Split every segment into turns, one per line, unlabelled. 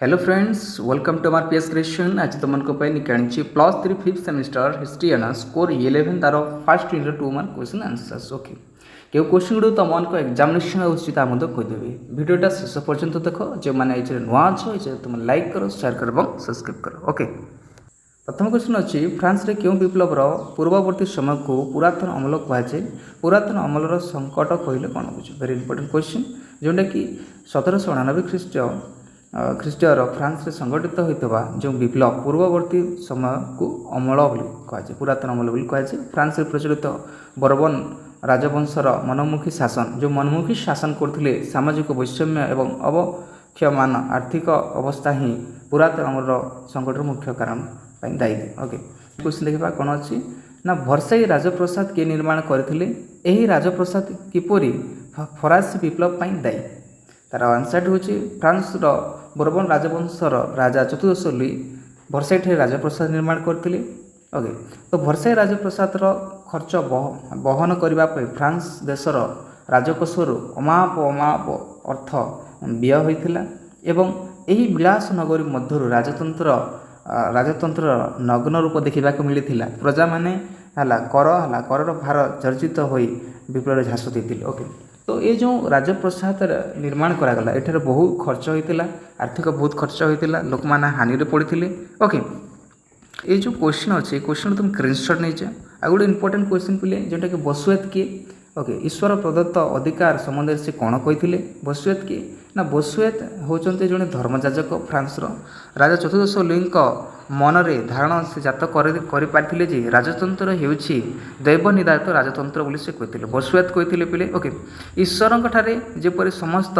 Hello friends, welcome to our PS creation. आज तुमको निकाली plus 3 fifth semester history honours core 11 तार first unit 2 mark question answers. Okay, क्यों question गुड़ तुमको एग्जामिनेशन होदेवी भिडियोटा शेष पर्यंत देख। जो मैंने ये नुआ अच्छे तुम लाइक कर, शेयर कर और सब्सक्राइब कर। ओके, प्रथम क्वेश्चन अच्छी फ्रांस रे क्यों विप्लवर पूर्ववर्ती समय को पुरातन अमल कहुए। पुरातन अमलर संकट कहले कौन बुझे। वेरी इंपोर्टेंट क्वेश्चन जोटा कि 1799 ख्रीष्टीयर फ्रांस रे संगठित होता जो विप्लव पूर्ववर्ती समय को अमल कहुए, पुरातन अमल कहुए। फ्रांस रे प्रचलित बर्बन राजवंशर मनमुखी शासन जो मनमुखी शासन करते सामाजिक वैषम्य एवं अवक्षयमान आर्थिक अवस्था ही पुरातन अमल संकटर मुख्य कारण दायी। ओके, क्वेश्चन देखा कौन अच्छी ना वर्साई राजप्रसाद किए निर्माण करते, यही राजप्रसाद किपरि फरासी विप्लव दायी। तार आंसर हूँ फ्रांस बोर्बन राजवंशर राजा चतुर्दश लुई वर्साई राजप्रसाद निर्माण करते। ओके, तो वर्साई राजप्रसाद खर्च बहन करने फ्रांस देशर राजकोषर अमाप अर्थ व्यय होता एवं यही विलास नगरी मध्य राजतंत्र नग्न रूप देखा मिलता। प्रजा मैंने कर भार चर्चित हो विप्लव झास देते। ओके, तो ये जो राजप्रसाद निर्माण करागला एठार बहुत खर्च होता, आर्थिक बहुत खर्च होता, लोक मैंने हानि पड़ते। ओके, ये जो क्वेश्चन अच्छे क्वेश्चन तुम स्क्रीनशॉट नहीं जाओ। आ गोटे इंपोर्टेंट क्वेश्चन पिले जोटा कि बसुएत किए। ओके, ईश्वर प्रदत्त अधिकार संबंध से कौन कहते। बसुएत किए ना बसुएत होचंते जड़े धर्मजाजक फ्रांस राजा चतुर्दश लुई मनरे धारणा से जात कर राजतंत्र होउछि दैव निदायित राजतंत्र बोली से कहते। बसुएत कहते पिले। ओके, ईश्वर जेपरि समस्त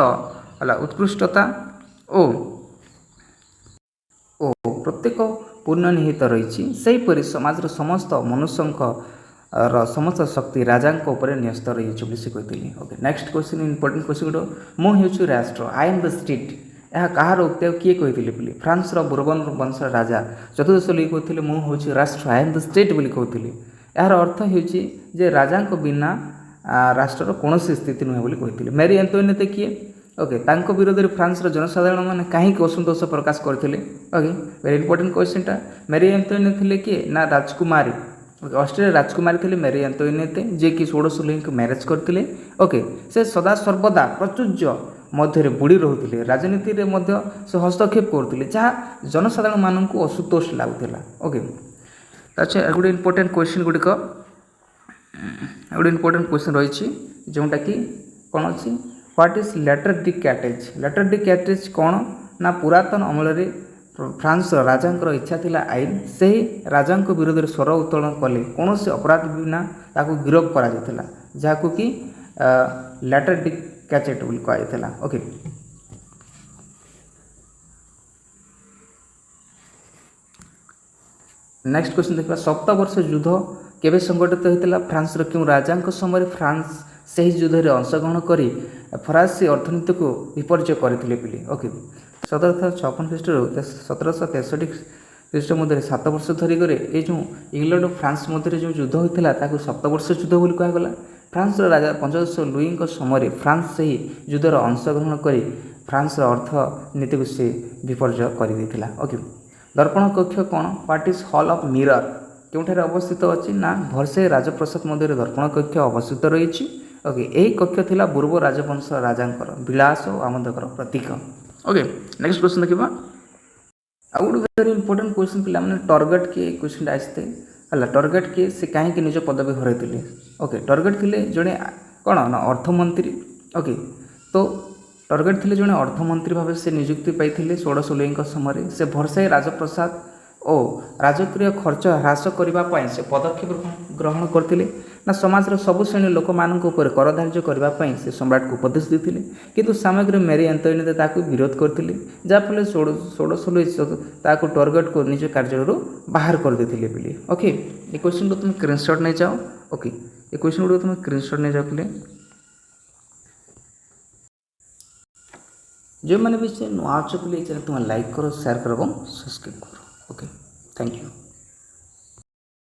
उत्कृष्टता ओ प्रत्येक पूर्ण निहित रही सेहीपरि समाजर समस्त मनुष्य समस्त शक्ति राजा न्यस्त रही से कहते। Okay, next question important question good मु हूँ राष्ट्र आई एम द स्टेट। यह कहार उक्ति किए कहते बोली फ्रांस बोर्बन वंश राजा चतुर्दश लुई कहते मु हूँ राष्ट्र आई एम द स्टेट बोली कहते। यार अर्थ हो राजा बिना राष्ट्र कौन स्थिति नुहे बोली कहते। मेरी एंटोनिएट किए। ओके, तांको विरोध में फ्रांस जनसाधारण मैंने कहीं असंतोष प्रकाश करते। ओके, वेरी इंपोर्टेंट क्वेश्चन मेरी एंटोनिएट थे किए ना राजकुमारी। ऑस्ट्रेलिया राजकुमारी थे मेरी एंटोनिएट जे कि 16 लुई को मैरेज करते। ओके, से सदा सर्वदा प्रचुर्य मध्य बुड़ी रोते, राजनीति में से हस्तक्षेप करते जहाँ जनसाधारण मानक असुतोष लगुला। ओके, अच्छा गोटे इंपोर्टेंट क्वेश्चन गुड़िक गोटे इंपोर्टेंट क्वेश्चन रही जोटा कि कौन अच्छी व्हाट इज लेटर डी कैटेज। लेटर डी कैटेज कौन ना पुरातन अमल फ्रांस राजा इच्छा थिला आईन से राजा विरोध में स्वर उत्तोलन कले कौन से अपराध बिना ताको गिरफ करा जहाँ कि लेटर डी कैचेट बोली कहुला। ओके, नेक्स्ट क्वेश्चन देखा सप्तवर्ष युद्ध केवे संगठित होता। फ्रांस क्यों राजा समय फ्रांस से ही युद्ध में अंशग्रहण कर फरासी अर्थनीति को विपर्जय करते पिले। ओके, 1756 ख्रीष्टरू 1763 ख्रीष्ट मध्य 7 वर्ष धरिक ये जो इंग्लैंड और फ्रांस मध्य जो युद्ध होता है सप्तवर्ष युद्ध बोली कहगला। फ्रांस राजा पंचदश लुई समय फ्रांस से ही युद्धर अंशग्रहण कर फ्रांस अर्थनीति को से विपर्जय कर देता। ओके, दर्पण कक्ष कौन what is hall of mirror क्योंठार अवस्थित अच्छी ना वर्साई राजप्रसाद मध्य दर्पण कक्ष अवस्थित रही। ओके, यही कक्ष थिला पूर्व राजवंश राजा विलास और आमोदकर प्रतीक। ओके, नेक्स्ट क्वेश्चन देखा आउ गोटे वेरी इंपोर्टेंट क्वेश्चन पिला मैंने टारगेट किए क्वेश्चन आसते है टारगेट किए से कहीं निज पदवी हरते। ओके, टारगेट थे जड़े कौन ना अर्थमंत्री। ओके, तो टारगेट थे जड़े अर्थमंत्री भाव से नियुक्ति पाई 16 लुई समय से वर्साई राजप्रसाद और राजकीय खर्च ह्रास करने से पदक्षेप ग्रहण करते ना समाजर सबु श्रेणी लोक मान कर धार्य करने से सम्राट को उपदेश देते किंतु सामग्री मेरी एंटोनिएट ताकू विरोध करते जहाँफल 16 लुई ताकू टारगेट को निज कार्य बाहर कर देते पिले। ओके, ये क्वेश्चन को तुम स्क्रीनशॉट नहीं जाओ। ओके, ये क्वेश्चन गुड़ तुम स्क्रीनशॉट नहीं जाओ पिले। जो मैंने भी नुआ अच्छे पिले तुम लाइक करो, शेयर करो और सब्सक्राइब करो। Okay, thank you.